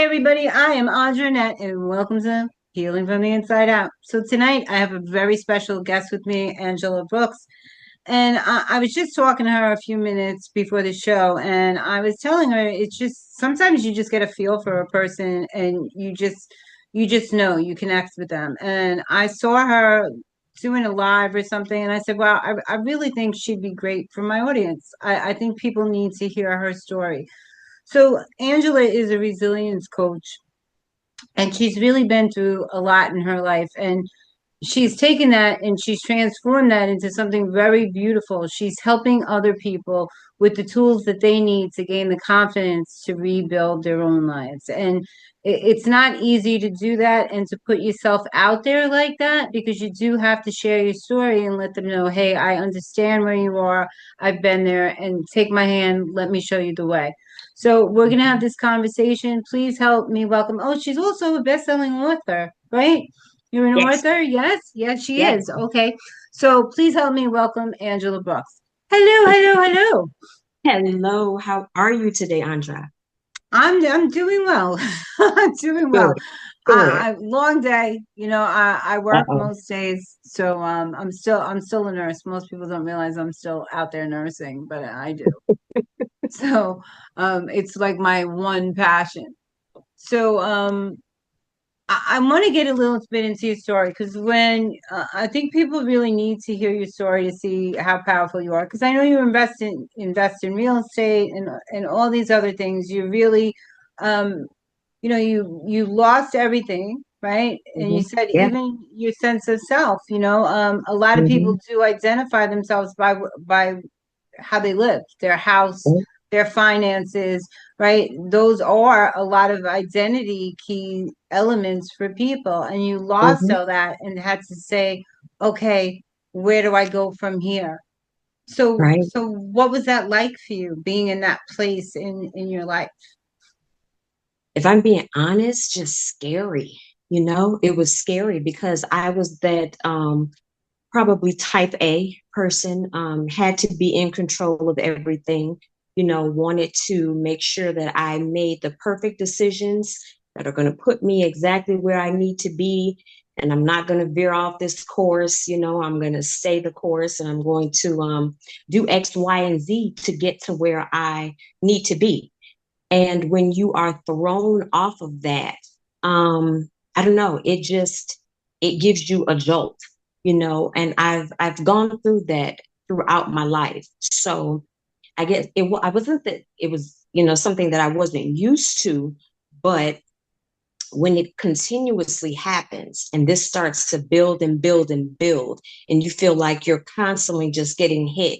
Everybody, I am Andra Annette, and welcome to Healing from the Inside Out. So tonight I have a very special guest with me, Angela Brooks. And I was just talking to her a few minutes before the show, and I was telling her it's just sometimes you just get a feel for a person, and you just know you connect with them. And I saw her doing a live or something, and I said, "Wow, I really think she'd be great for my audience. I think people need to hear her story." So Angela is a resilience coach, and she's really been through a lot in her life, and she's taken that and she's transformed that into something very beautiful. She's helping other people with the tools that they need to gain the confidence to rebuild their own lives. And it's not easy to do that and to put yourself out there like that, because you do have to share your story and let them know, hey, I understand where you are. I've been there, and take my hand. Let me show you the way. So we're going to have this conversation. Please help me welcome. Oh, she's also a best-selling author, right? You're an Yes, author? Yes? Yes, she yes. is. Okay. So please help me welcome Angela Brooks. Hello, hello, hello. Hello, how are you today, Andra? I'm doing well. I'm doing well. Good, good. Long day. I work Uh-oh. most days, so I'm still a nurse. Most people don't realize I'm still out there nursing, but I do. So it's like my one passion. So I want to get a little bit into your story, because when I think people really need to hear your story to see how powerful you are. Because I know you invest in real estate and all these other things. You really, um, you lost everything, right? And you Hmm. said Yeah. even your sense of self. A lot of Hmm. people do identify themselves by how they live, their house, their finances, right? Those are a lot of identity key elements for people. And you lost Hmm. all that and had to say, okay, where do I go from here? So, Right. so what was that like for you, being in that place in your life? If I'm being honest, just scary. It was scary because I was that probably type A person, had to be in control of everything, wanted to make sure that I made the perfect decisions that are going to put me exactly where I need to be. And I'm not going to veer off this course, I'm going to stay the course and I'm going to do X, Y, and Z to get to where I need to be. And when you are thrown off of that, I don't know, it gives you a jolt, and I've gone through that throughout my life. So I guess I wasn't that it was, something that I wasn't used to, but when it continuously happens and this starts to build and build and build, and you feel like you're constantly just getting hit,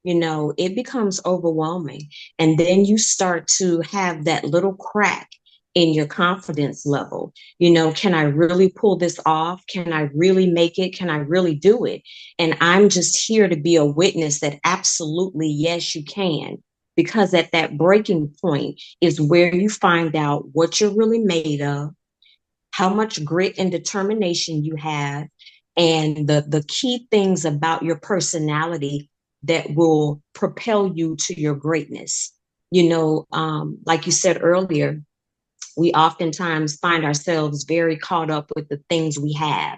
it becomes overwhelming. And then you start to have that little crack in your confidence level. Can I really pull this off? Can I really make it? Can I really do it? And I'm just here to be a witness that absolutely, yes, you can. Because at that breaking point is where you find out what you're really made of, how much grit and determination you have, and the key things about your personality that will propel you to your greatness. Like you said earlier, we oftentimes find ourselves very caught up with the things we have,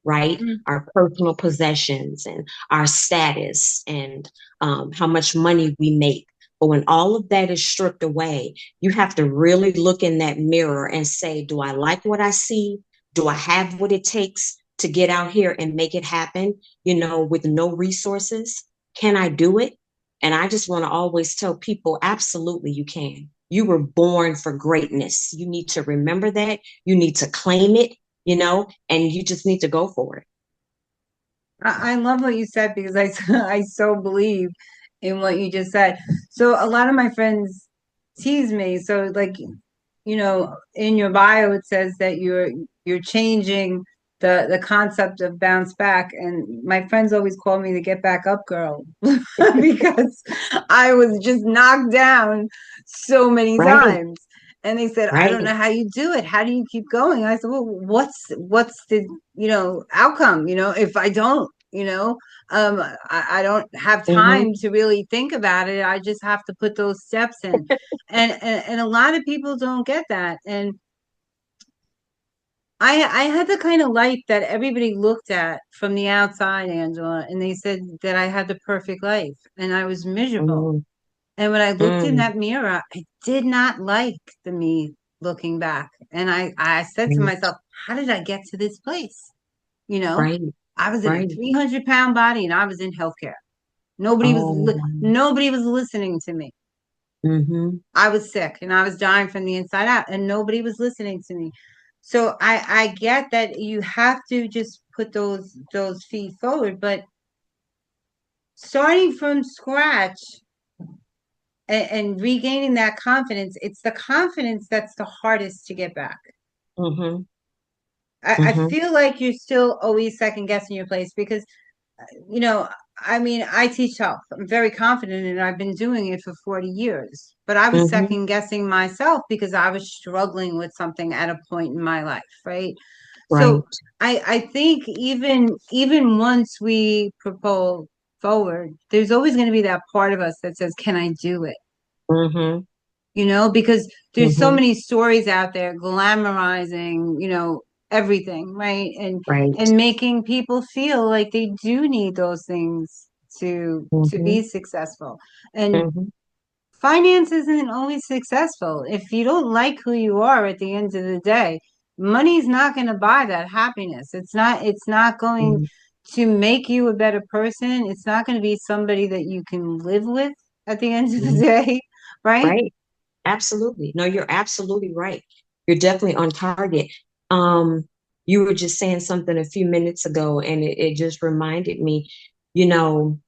right? Mm. Our personal possessions and our status and how much money we make. But when all of that is stripped away, you have to really look in that mirror and say, do I like what I see? Do I have what it takes to get out here and make it happen, with no resources? Can I do it? And I just want to always tell people, absolutely, you can. You were born for greatness. You need to remember that. You need to claim it, and you just need to go for it. I love what you said, because I so believe in what you just said. So a lot of my friends tease me. So, like, in your bio it says that you're changing the concept of bounce back, and my friends always call me the get back up girl because I was just knocked down so many Right, times. And they said, I don't right. know how you do it. How do you keep going? I said, well, what's the outcome, if I don't? you know. I don't have Mm-hmm. time to really think about it. I just have to put those steps in. And a lot of people don't get that. And I had the kind of life that everybody looked at from the outside, Angela, and they said that I had the perfect life and I was miserable. Mm-hmm. And when I looked in Mm-hmm. that mirror, I did not like the me looking back. And I said to Right. myself, how did I get to this place? You know, Right. I was in a Right. 300-pound body and I was in healthcare. Oh. Nobody was listening to me. Mm-hmm. I was sick and I was dying from the inside out and nobody was listening to me. So I get that you have to just put those feet forward, but starting from scratch and regaining that confidence, it's the confidence that's the hardest to get back. Mm-hmm. I Mm-hmm. feel like you're still always second guessing your place because you know, I mean, I teach health. I'm very confident in it. I've been doing it for 40 years. But I was Mm-hmm. second guessing myself because I was struggling with something at a point in my life, right? So Right. I think even once we propel forward, there's always going to be that part of us that says, "Can I do it?" Mm-hmm. Because there's so Mm-hmm. many stories out there glamorizing, everything, right? And Right. making people feel like they do need those things to Mm-hmm. be successful. And Mm-hmm. finance isn't always successful. If you don't like who you are at the end of the day, money's not going to buy that happiness. It's not going Mm-hmm. to make you a better person. It's not going to be somebody that you can live with at the end of the Mm-hmm. day, right? Right. Absolutely. No, you're absolutely right. You're definitely on target. Um, you were just saying something a few minutes ago, and it just reminded me, you know,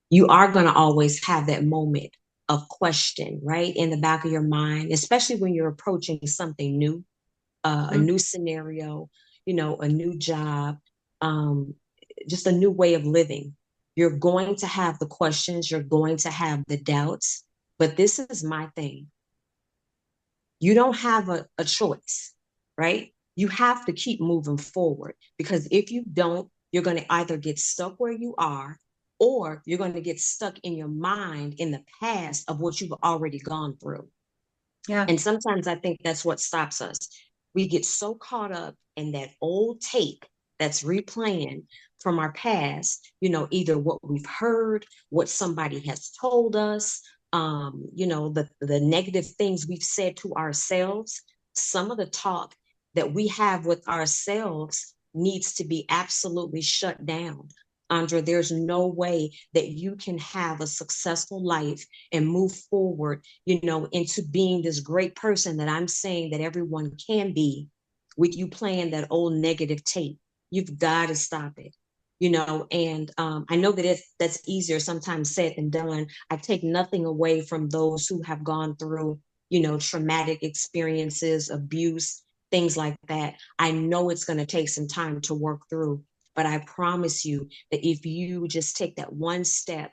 you are going to always have that moment of question, right, in the back of your mind, especially when you're approaching something new, a Mm. new scenario, a new job, um, just a new way of living. You're going to have the questions, you're going to have the doubts, but this is my thing. You don't have a choice, right? You have to keep moving forward because if you don't, you're going to either get stuck where you are or you're going to get stuck in your mind in the past of what you've already gone through. Yeah. And sometimes I think that's what stops us. We get so caught up in that old tape that's replaying from our past, either what we've heard, what somebody has told us, the negative things we've said to ourselves. Some of the talk that we have with ourselves needs to be absolutely shut down. Andra, there's no way that you can have a successful life and move forward, into being this great person that I'm saying that everyone can be with you playing that old negative tape. You've got to stop it. And I know that that's easier sometimes said than done. I take nothing away from those who have gone through, traumatic experiences, abuse, things like that. I know it's going to take some time to work through, but I promise you that if you just take that one step,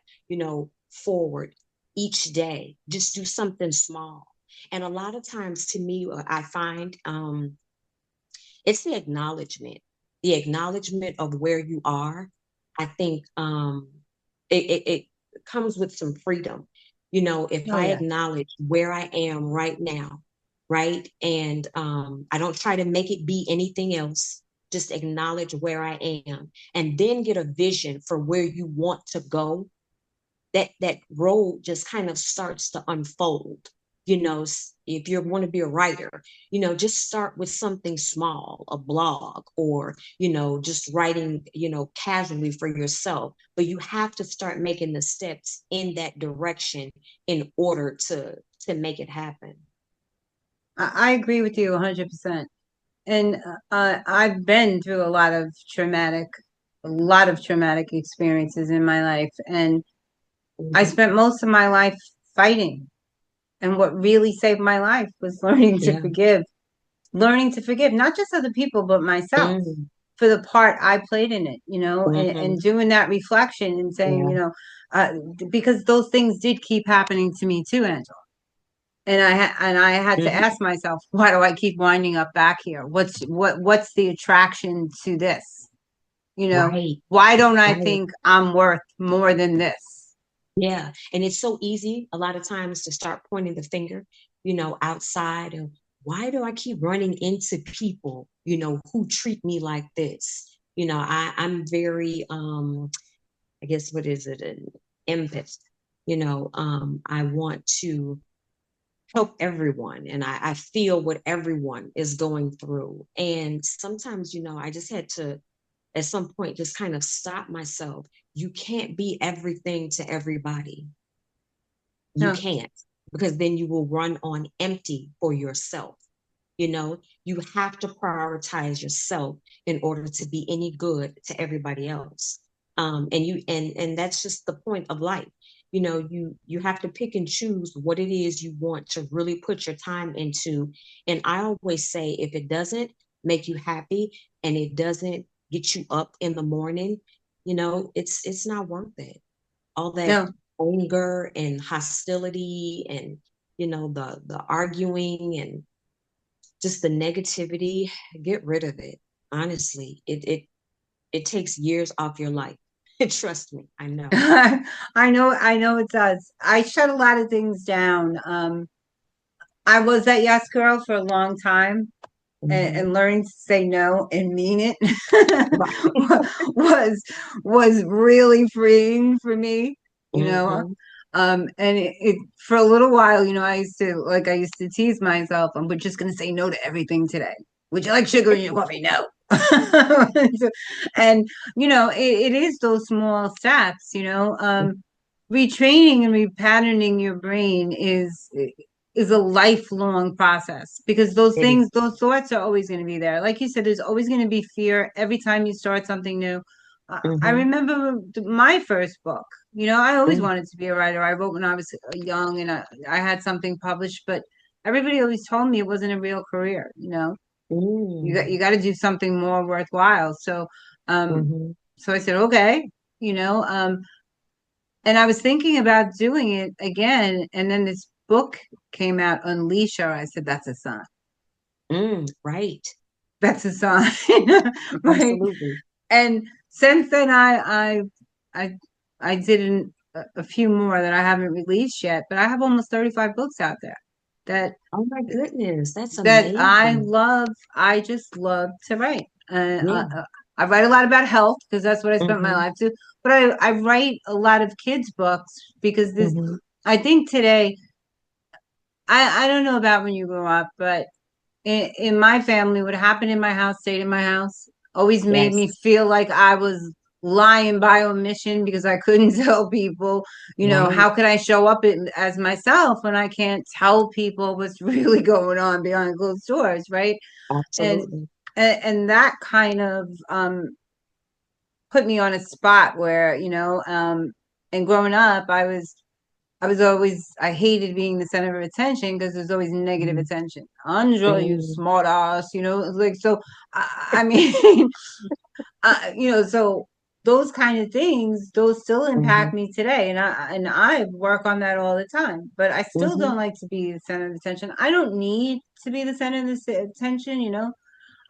forward each day, just do something small. And a lot of times to me, I find it's the acknowledgement of where you are. I think it comes with some freedom. If Oh I yeah. acknowledge where I am right now, right, and I don't try to make it be anything else, just acknowledge where I am, and then get a vision for where you want to go. That road just kind of starts to unfold. If you want to be a writer, just start with something small, a blog, or just writing, casually for yourself, but you have to start making the steps in that direction in order to make it happen. I agree with you 100%. And I've been through a lot of traumatic experiences in my life, and I Hmm. spent most of my life fighting. And what really saved my life was Yeah. learning to forgive, not just other people, but myself Mm-hmm. for the part I played in it, and Mm-hmm. doing that reflection and saying, Yeah. uh, because those things did keep happening to me too, Angela. And I had to Mm-hmm. ask myself, why do I keep winding up back here? What's the attraction to this? You know, Right, why don't I right. think I'm worth more than this? Yeah. And it's so easy a lot of times to start pointing the finger, outside of why do I keep running into people, who treat me like this? I'm very I guess what is it, an empath. I want to help everyone and I feel what everyone is going through. And sometimes, I just had to at some point just kind of stop myself. You can't be everything to everybody. You No, can't, because then you will run on empty for yourself. You have to prioritize yourself in order to be any good to everybody else. And that's just the point of life. You have to pick and choose what it is you want to really put your time into. And I always say, if it doesn't make you happy and it doesn't get you up in the morning, it's not worth it. All that no. anger and hostility and the arguing and just the negativity, get rid of it. Honestly, it takes years off your life. Trust me, I know. I know it does. I shut a lot of things down. I was that yes girl for a long time, Hmm. and learning to say no and mean it Right. was was really freeing for me, you know. Hmm. And it for a little while, I used to tease myself, I'm just gonna say no to everything today. Would you like sugar in your coffee? No. And it is those small steps, retraining and repatterning your brain is a lifelong process, because It is. those thoughts are always going to be there. Like you said, there's always going to be fear every time you start something new. I Hmm. remember my first book. I always Hmm. wanted to be a writer. I wrote when I was young, and I had something published, but everybody always told me it wasn't a real career. You got to do something more worthwhile. Um, Hmm. so I said, okay, you know, um, and I was thinking about doing it again, and then this book came out, Unleash Her. I said, that's a sign. Right. That's a sign. Right. Absolutely. And since then I I did a few more that I haven't released yet, but I have almost 35 books out there that Oh my goodness, that's that I amazing. love. I just love to write. Yeah. I write a lot about health because that's what I spent my Hmm. life to. But I write a lot of kids' books because this. Hmm. I think today. I don't know about when you grew up, but in my family, what happened in my house stayed in my house. Always made me Yes. feel like I was lying by omission because I couldn't tell people, Right. how can I show up as myself when I can't tell people what's really going on behind closed doors, right? And Absolutely. and that kind of put me on a spot where, and growing up, I was always, I hated being the center of attention because there's always negative Mm-hmm. attention. Andra, you Mm. smart ass, like, so, I mean, so those kind of things, those still Mhm, impact me today. And I work on that all the time, but I still mhm, don't like to be the center of attention. I don't need to be the center of attention.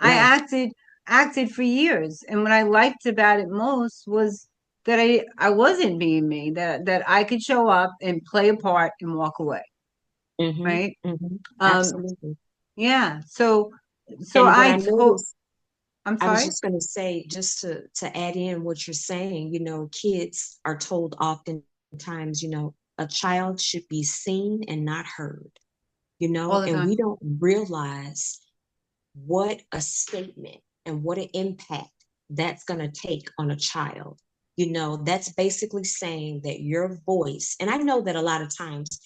I right. acted for years, and what I liked about it most was that I wasn't being me, that I could show up and play a part and walk away, Mhm, right? mhm, Um, absolutely. yeah. So And what I I told. noticed, I'm I was sorry. just going to say, just to add in what you're saying, kids are told oftentimes, a child should be seen and not heard, All the and we time. don't realize what a statement and what an impact that's going to take on a child. That's basically saying that your voice, and I know that a lot of times,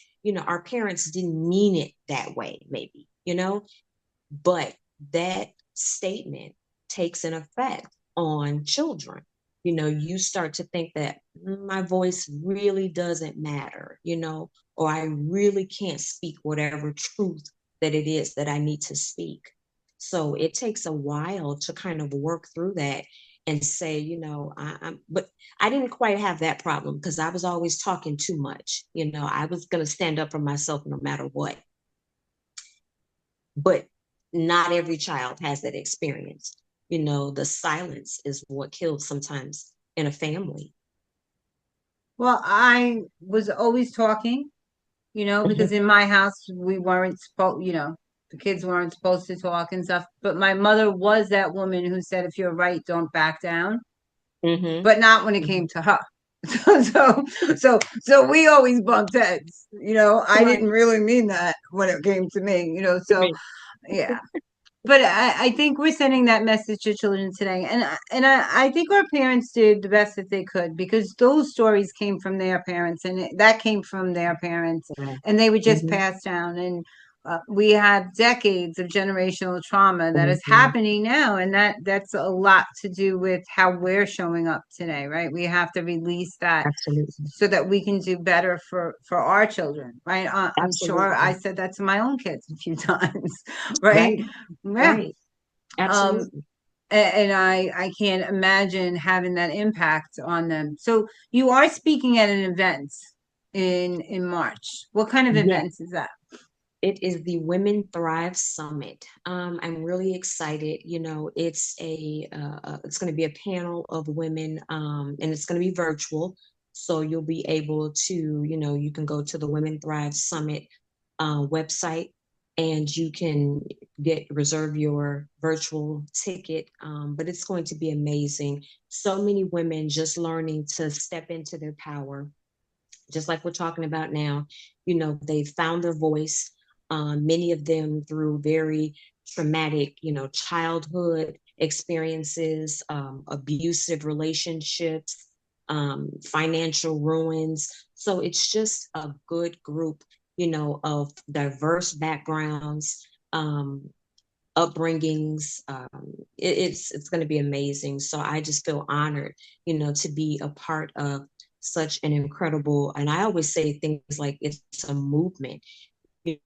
our parents didn't mean it that way, maybe, but that statement takes an effect on children. You start to think that my voice really doesn't matter, or I really can't speak whatever truth that it is that I need to speak. So it takes a while to kind of work through that and say, but I didn't quite have that problem because I was always talking too much. I was going to stand up for myself no matter what. But not every child has that experience. the silence is what kills sometimes in a family. Well, I was always talking, because in my house we weren't supposed, the kids weren't supposed to talk and stuff. But my mother was that woman who said, if you're right, don't back down, Hmm. but not when it came Hmm. to her. So, so, so we always bumped heads. I didn't Right. really mean that when it came to me, so Right. yeah. But I think we're sending that message to children today, and I think our parents did the best that they could, because those stories came from their parents, and that came from their parents, Right. and they were just Hmm. passed down, and we have decades of generational trauma that is Hmm. happening now, and that's a lot to do with how we're showing up today, right? We have to release that Absolutely. so that we can do better for our children, right? I'm sure I Absolutely. said that to my own kids a few times, right? Right. Yeah. Right. Um, Absolutely. and I can't imagine having that impact on them. So you are speaking at an event in March. What kind of Yes. events is that? It is the Women Thrive Summit. I'm really excited. It's going to be a panel of women, and it's going to be virtual. So you'll be able to, you can go to the Women Thrive Summit website, and you can reserve your virtual ticket. But it's going to be amazing. So many women just learning to step into their power, just like we're talking about now. They found their voice, many of them through very traumatic, childhood experiences, abusive relationships, financial ruins. So it's just a good group, of diverse backgrounds, upbringings. It's going to be amazing. So I just feel honored, to be a part of such an incredible. And I always say things like it's a movement, you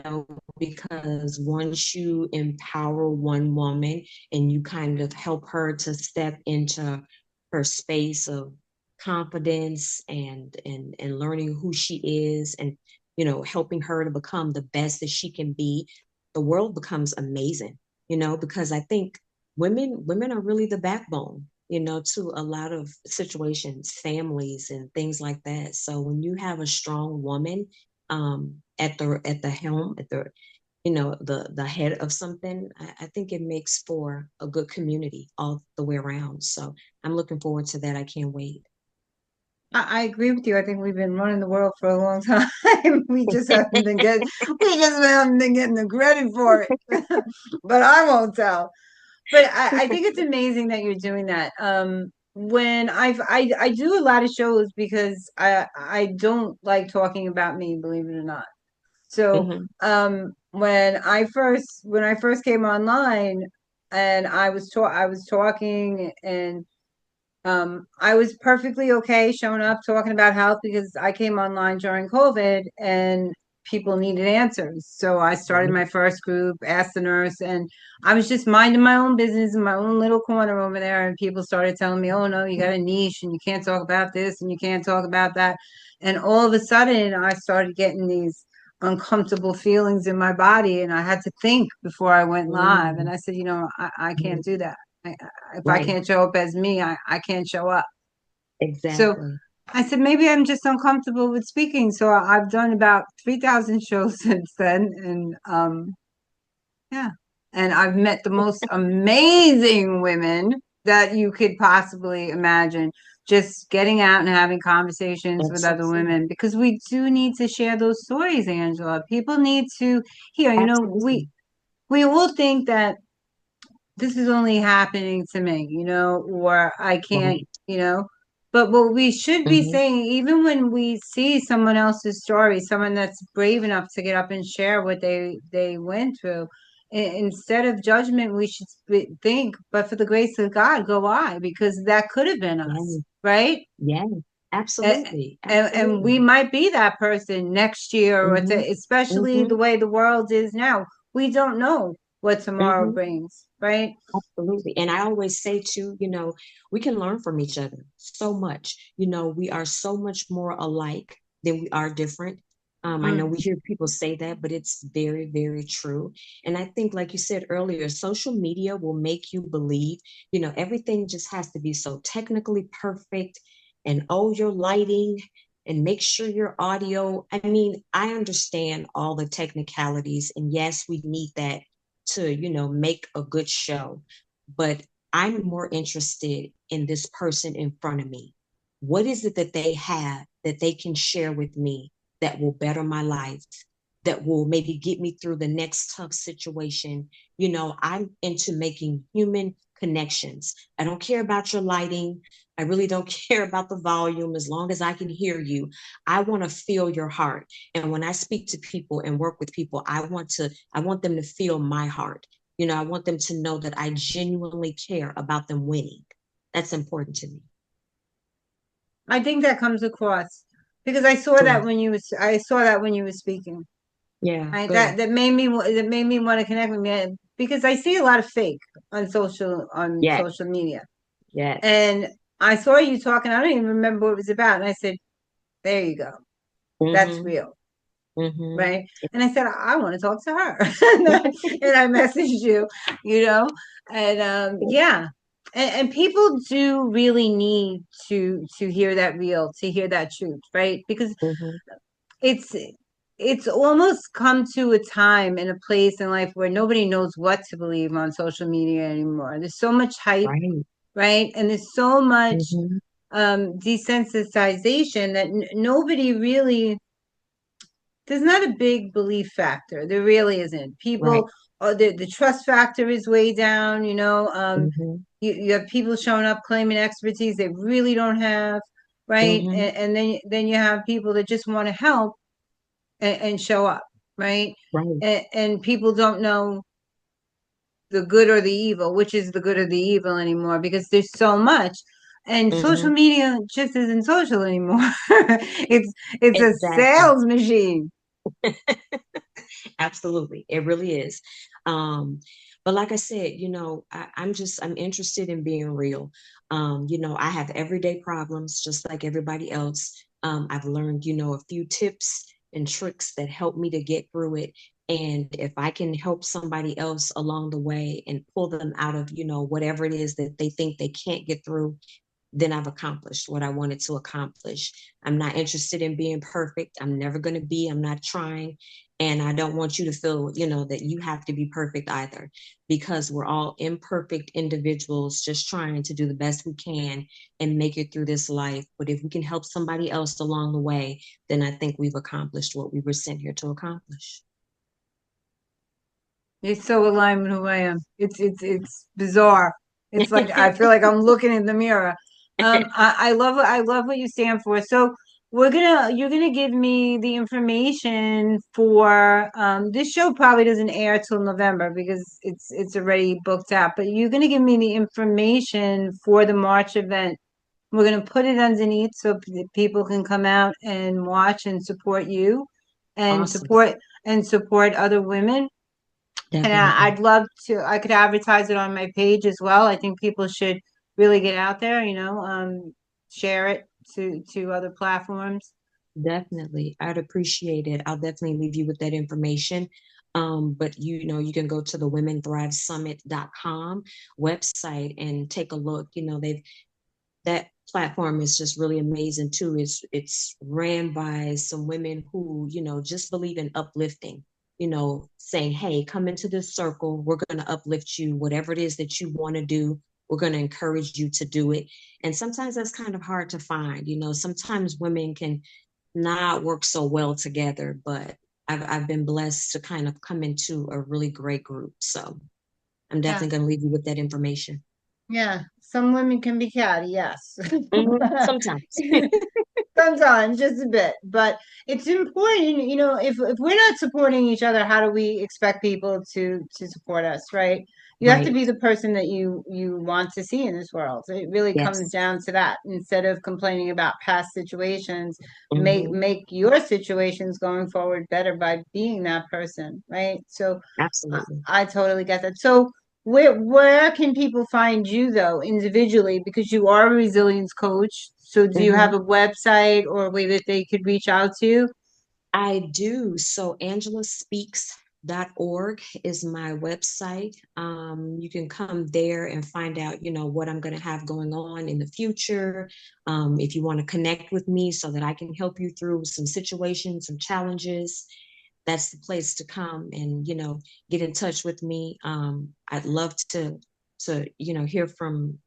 know, because once you empower one woman and you kind of help her to step into her space of confidence and learning who she is, and helping her to become the best that she can be, the world becomes amazing, because I think women are really the backbone, to a lot of situations, families and things like that. So when you have a strong woman at the helm, at the head of something, I think it makes for a good community all the way around. So I'm looking forward to that. I can't wait. I agree with you. I think we've been running the world for a long time. We just haven't been getting the credit for it. But I won't tell. But I think it's amazing that you're doing that. When I do a lot of shows because I don't like talking about me, believe it or not. So Hmm. when I first came online, and I was talking, and I was perfectly okay showing up talking about health because I came online during COVID and people needed answers. So I started Right. my first group, asked the nurse, and I was just minding my own business in my own little corner over there. And people started telling me, oh no, you got a niche and you can't talk about this and you can't talk about that. And all of a sudden, I started getting these uncomfortable feelings in my body, and I had to think before I went live. And Mm. I said, I can't Mhm. do that. If I Right. can't show up as me, I can't show up. So Exactly. I said, maybe I'm just uncomfortable with speaking. So I've done about 3,000 shows since then. And yeah. And I've met the most amazing women that you could possibly imagine, just getting out and having conversations with That's so other true. women, because we do need to share those stories, Angela. People need to hear, Absolutely. we all think that this is only happening to me, or I can't, Right. you know. But what we should be Hmm. saying, even when we see someone else's story, someone that's brave enough to get up and share what they went through, instead of judgment, we should think, but for the grace of God, go I, because that could have been us, Yeah. right? Yeah. And, Absolutely. and we Absolutely. might be that person next year, or Hmm. especially the Hmm. way the world is now. We don't know what tomorrow Hmm. brings, right? Absolutely. And I always say too, we can learn from each other so much. We are so much more alike than we are different. I know Mm. we hear people say that, but it's very, very true. And I think, like you said earlier, social media will make you believe, everything just has to be so technically perfect and oh, your lighting and make sure your audio. I mean, I understand all the technicalities, and yes, we need that to, make a good show. But I'm more interested in this person in front of me. What is it that they have that they can share with me that will better my life, that will maybe get me through the next tough situation? I'm into making human connections. I don't care about your lighting. I really don't care about the volume as long as I can hear you. I want to feel your heart. And when I speak to people and work with people, I want them to feel my heart. I want them to know that I genuinely care about them winning. That's important to me. I think that comes across because I saw that Good. when I saw that when you were speaking. Yeah, Right, good. that made me want to connect with me because I see a lot of fake on Yes, social media, yes. and I saw you talking. I don't even remember what it was about, and I said, "There you go, that's Mm-hmm. real." Mm-hmm. Right. And I said, I want to talk to her. And I messaged you, you know, and yeah. And people do really need to hear that real, to hear that truth, right? Because Mm-hmm. it's it's almost come to a time and a place in life where nobody knows what to believe on social media anymore. There's so much hype, Right. right? And there's so much Mm-hmm. desensitization that nobody really, there's not a big belief factor. There really isn't. Right. People, the trust factor is way down. Mm-hmm. You have people showing up claiming expertise they really don't have, right? Mm-hmm. And then you have people that just want to help and show up, right? Right. And people don't know the good or the evil, which is the good or the evil anymore because there's so much. And social Mm-hmm. media just isn't social anymore. It's a Exactly. sales machine. Absolutely. It really is. Um, but like I said, I'm interested in being real. I have everyday problems just like everybody else. I've learned, a few tips and tricks that help me to get through it. And if I can help somebody else along the way and pull them out of, whatever it is that they think they can't get through, then I've accomplished what I wanted to accomplish. I'm not interested in being perfect. I'm never going to be. I'm not trying. And I don't want you to feel, that you have to be perfect either, because we're all imperfect individuals just trying to do the best we can and make it through this life. But if we can help somebody else along the way, then I think we've accomplished what we were sent here to accomplish. It's so aligned with who I am. It's bizarre. It's like I feel like I'm looking in the mirror. I love what you stand for. So you're gonna give me the information for this show probably doesn't air till November because it's already booked out. But you're gonna give me the information for the March event. We're gonna put it underneath so people can come out and watch and support you and Awesome. support other women. And Definitely. I'd love to, I could advertise it on my page as well. I think people should really get out there, share it to other platforms. Definitely. I'd appreciate it. I'll definitely leave you with that information. But you can go to the womenthrivesummit.com website and take a look. That platform is just really amazing too. It's ran by some women who, just believe in uplifting, saying, hey, come into this circle. We're going to uplift you, whatever it is that you want to do. We're going to encourage you to do it. And sometimes that's kind of hard to find. Sometimes women can not work so well together, but I've been blessed to kind of come into a really great group. So I'm Yeah. definitely going to leave you with that information. Yeah. Some women can be catty, yes. Sometimes. Sometimes, just a bit, but it's important, if we're not supporting each other, how do we expect people to support us, right? You have to Right. be the person that you want to see in this world. It really comes Yes. down to that. Instead of complaining about past situations, make Hmm. make your situations going forward better by being that person, right? So Absolutely. I totally get that. So where can people find you though individually? Because you are a resilience coach. So do you have Hmm. a website or a way that they could reach out to you? I do. So angelaspeaks.org is my website. You can come there and find out, what I'm going to have going on in the future. If you want to connect with me so that I can help you through some situations, some challenges, that's the place to come and, get in touch with me. I'd love to hear from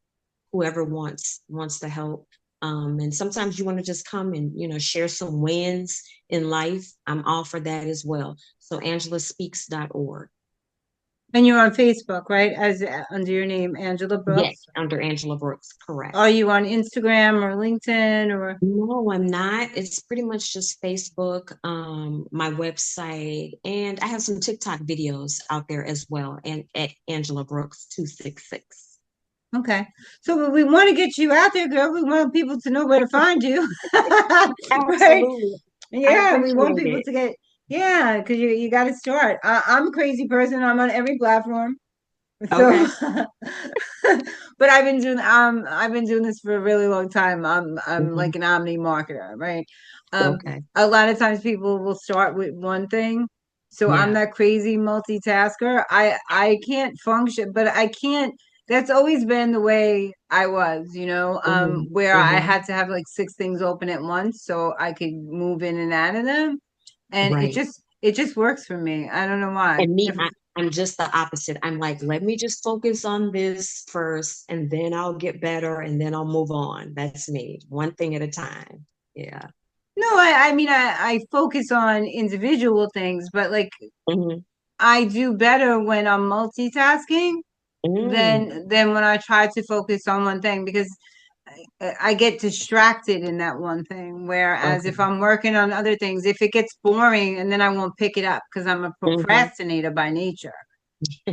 whoever wants the help. And sometimes you want to just come and share some wins in life. I'm all for that as well. So angelaspeaks.org. And you're on Facebook, right? As under your name, Angela Yes, Brooks. under Angela Brooks, Are correct. you on Instagram or LinkedIn or? No, I'm not. It's pretty much just Facebook, my website, and I have some TikTok videos out there as well, and at Angela Brooks 266. Okay. So we want to get you out there, girl. We want people to know where to find you. Right? Absolutely. I Yeah, we want appreciate people it. to get, yeah, because you got to start. I'm a crazy person. I'm on every platform. So, Okay. but I've been doing this for a really long time. I'm Hmm. like an omni marketer, right? Um, Okay. a lot of times people will start with one thing. So I'm Yeah. that crazy multitasker. I can't function, but I can't. That's always been the way I was, Hmm. where I Hmm. had to have like six things open at once so I could move in and out of them, and Right. it just works for me. I don't know why. And me, If I'm just the opposite. I'm like, let me just focus on this first, and then I'll get better, and then I'll move on. That's me, one thing at a time. Yeah. No, I mean, I focus on individual things, but like Hmm. I do better when I'm multitasking Mm. than when I try to focus on one thing because I get distracted in that one thing. Whereas if Okay. I'm working on other things, if it gets boring, and then I won't pick it up because I'm a Hmm. procrastinator by nature.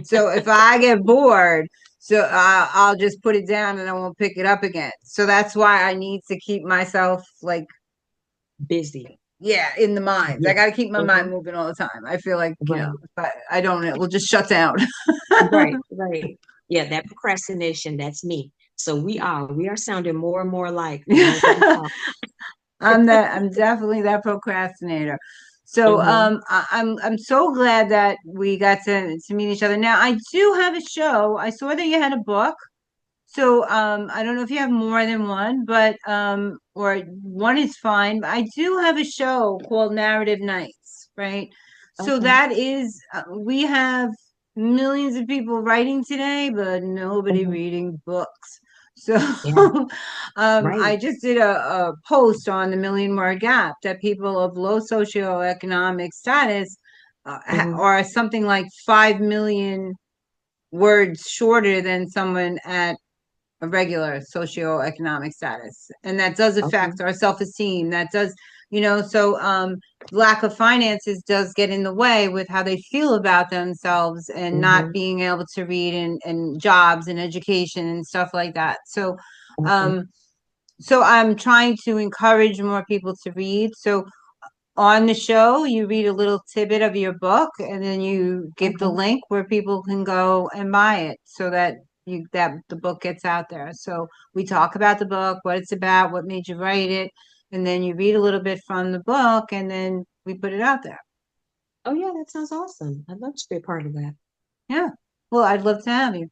So if I get bored, so I'll just put it down and I won't pick it up again. So that's why I need to keep myself like, Busy. yeah, in the minds. I Yeah. got to keep my mind Hmm. moving all the time. I feel like, Right. if I don't, it will just shut down. Right. Right. Yeah. That procrastination, that's me. So we are sounding more and more alike the longer we talk. I'm definitely that procrastinator. So Hmm. I'm so glad that we got to meet each other. Now I do have a show. I saw that you had a book. So I don't know if you have more than one, but or one is fine. But I do have a show called Narrative Nights, right? So Okay. that is we have millions of people writing today, but nobody Hmm. reading books. So Yeah. Right. I just did a post on the Million Word Gap that people of low socioeconomic status Hmm. are something like 5 million words shorter than someone at a regular socioeconomic status. And that does Okay. affect our self-esteem. That does, so lack of finances does get in the way with how they feel about themselves and not Hmm. being able to read and jobs and education and stuff like that. Okay. Um, so I'm trying to encourage more people to read. So on the show, you read a little tidbit of your book and then you give the Okay. link where people can go and buy it so that the book gets out there. So we talk about the book, what it's about, what made you write it, and then you read a little bit from the book and then we put it out there. Oh yeah, that sounds awesome. I'd love to be a part of that. Yeah. Well, I'd love to have you. Yeah,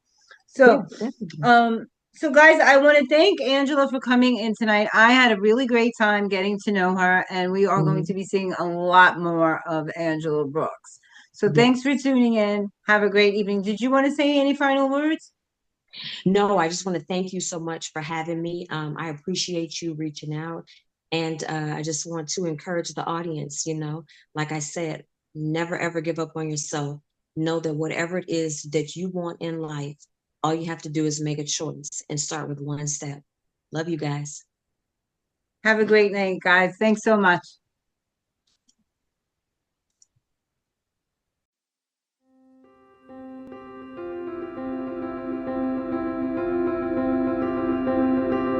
So, definitely. um, guys, I want to thank Angela for coming in tonight. I had a really great time getting to know her, and we are going to Hmm. be seeing a lot more of Angela Brooks. So, thanks for Yes. tuning in. Have a great evening. Did you want to say any final words? No, I just want to thank you so much for having me. I appreciate you reaching out. And I just want to encourage the audience, like I said, never ever give up on yourself. Know that whatever it is that you want in life, all you have to do is make a choice and start with one step. Love you guys. Have a great night, guys. Thanks so much.